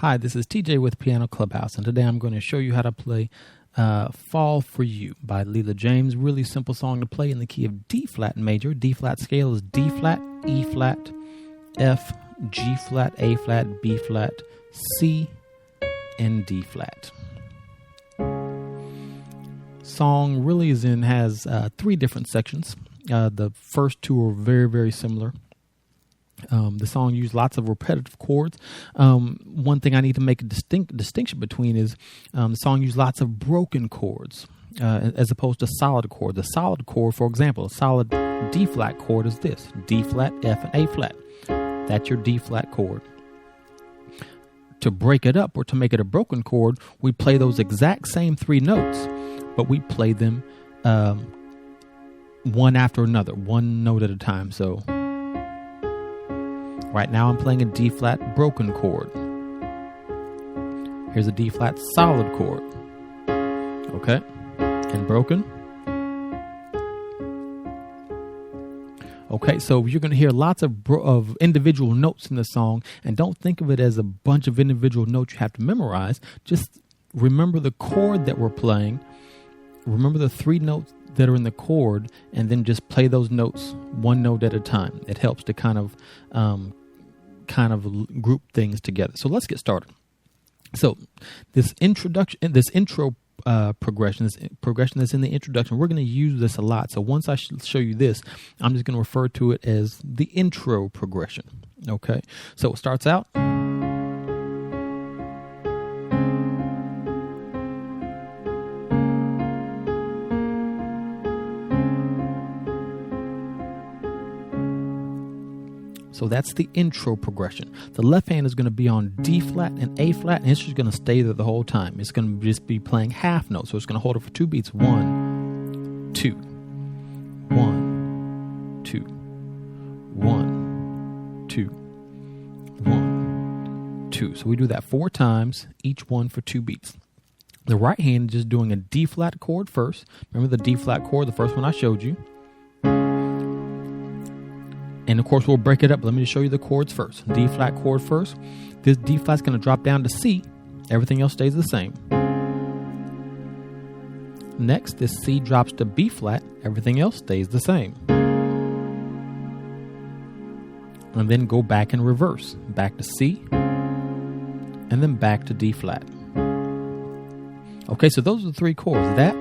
Hi, this is TJ with Piano Clubhouse, and today I'm going to show you how to play Fall For You by Leela James. Really simple song to play in the key of D flat major. D flat scale is D flat, E flat, F, G flat, A flat, B flat, C, and D flat. Song really has three different sections. The first two are very, very similar. The song used lots of repetitive chords. One thing I need to make a distinction between is the song used lots of broken chords as opposed to solid chords. A solid chord, for example, a solid D flat chord is this: D flat, F, and A flat. That's your D flat chord. To break it up or to make it a broken chord, we play those exact same three notes, but we play them one after another, one note at a time. So right now I'm playing a D flat broken chord. Here's a D flat solid chord. Okay, and broken. Okay, so you're going to hear lots of individual notes in the song, and don't think of it as a bunch of individual notes you have to memorize. Just remember the chord that we're playing. Remember the three notes that are in the chord, and then just play those notes one note at a time. It helps to kind of group things together. So let's get started. So this intro progression that's in the introduction, we're going to use this a lot. So once I show you this, I'm just going to refer to it as the intro progression. Okay, so it starts out. So that's the intro progression. The left hand is going to be on D flat and A flat, and it's just going to stay there the whole time. It's going to just be playing half notes. So it's going to hold it for 2 beats. 1, 2, 1, 2, 1, 2, 1, 2. So we do that 4 times, each one for 2 beats. The right hand is just doing a D flat chord first. Remember the D flat chord, the first one I showed you. And of course, we'll break it up. Let me just show you the chords first. D flat chord first. This D flat's going to drop down to C. Everything else stays the same. Next, this C drops to B flat. Everything else stays the same. And then go back in reverse. Back to C. And then back to D flat. Okay, so those are the 3 chords. That,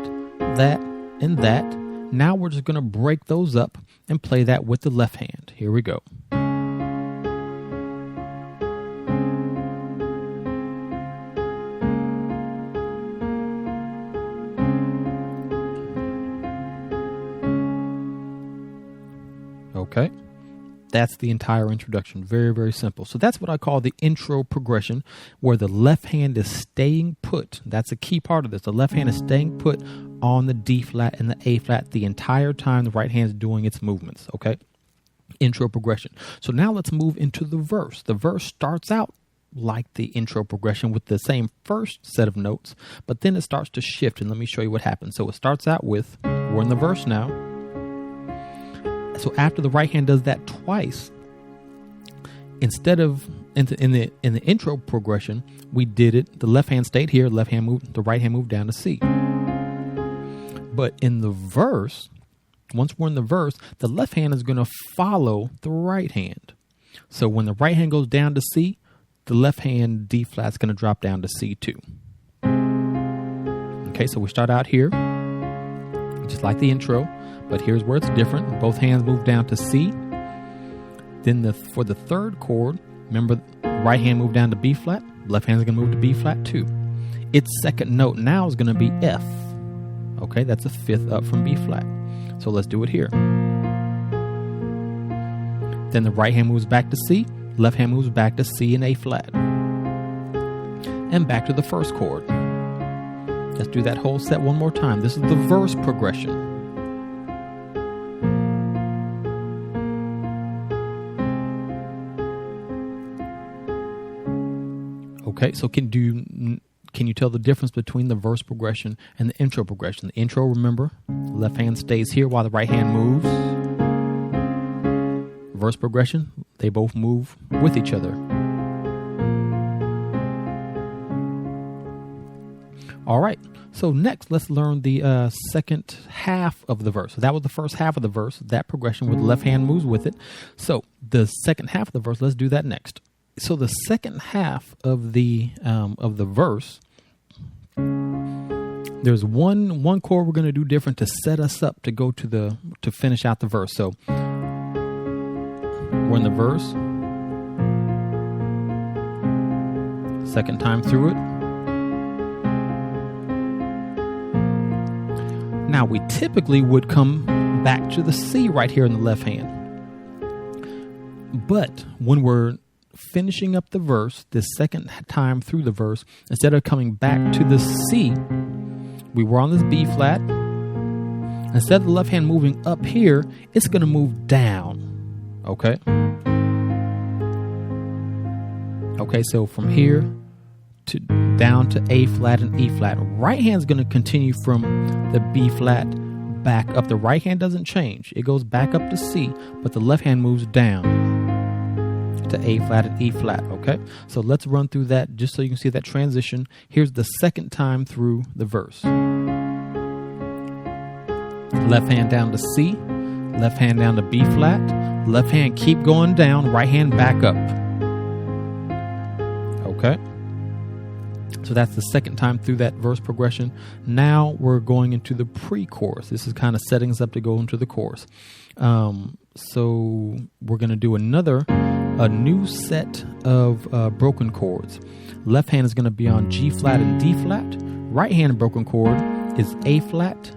and that. Now we're just going to break those up and play that with the left hand. Here we go. Okay. That's the entire introduction. Very, very simple. So that's what I call the intro progression, where the left hand is staying put. That's a key part of this. The left hand is staying put on the D flat and the A flat the entire time the right hand is doing its movements. Okay. Intro progression. So now let's move into the verse. The verse starts out like the intro progression with the same first set of notes, but then it starts to shift. And let me show you what happens. So it starts out with, we're in the verse now. So after the right hand does that twice, instead of in the intro progression, we did it. The left hand stayed here. Left hand moved. The right hand moved down to C. But in the verse, once we're in the verse, the left hand is going to follow the right hand. So when the right hand goes down to C, the left hand D flat is going to drop down to C too. Okay, so we start out here, just like the intro. But here's where it's different. Both hands move down to C. Then for the third chord, remember, right hand moved down to B flat. Left hand is going to move to B flat too. Its second note now is going to be F. Okay, that's a 5th up from B flat. So let's do it here. Then the right hand moves back to C. Left hand moves back to C and A flat. And back to the first chord. Let's do that whole set one more time. This is the verse progression. Okay, so can you tell the difference between the verse progression and the intro progression? The intro, remember, left hand stays here while the right hand moves. Verse progression, they both move with each other. All right. So next, let's learn the second half of the verse. So that was the first half of the verse. That progression where the left hand moves with it. So the second half of the verse, let's do that next. So the second half of the verse, there's one chord we're going to do different to set us up to go to finish out the verse. So we're in the verse, second time through it. Now, we typically would come back to the C right here in the left hand. But when we're finishing up the verse, the second time through the verse, instead of coming back to the C, we were on this B flat. Instead of the left hand moving up here, it's going to move down. Okay? Okay, so from here to down to A flat and E flat. Right hand's going to continue from the B flat back up. The right hand doesn't change. It goes back up to C, but the left hand moves down to A flat and E flat. Okay, so let's run through that just so you can see that transition. Here's the second time through the verse. Left hand down to C, left hand down to B flat, left hand keep going down, right hand back up. Okay. So that's the second time through that verse progression. Now we're going into the pre-chorus. This is kind of setting us up to go into the chorus. So we're going to do a new set of broken chords. Left hand is going to be on G flat and D flat. Right hand broken chord is A flat,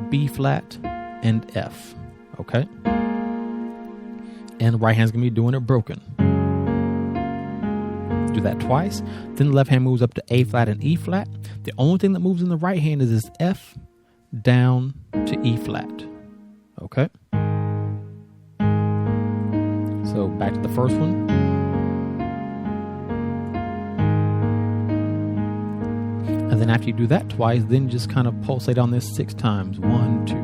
B flat, and F. Okay? And the right hand's going to be doing it broken. Do that twice. Then the left hand moves up to A flat and E flat. The only thing that moves in the right hand is this F down to E flat. Okay? So back to the first one. And then after you do that twice, then just kind of pulsate on this 6 times. 1, 2,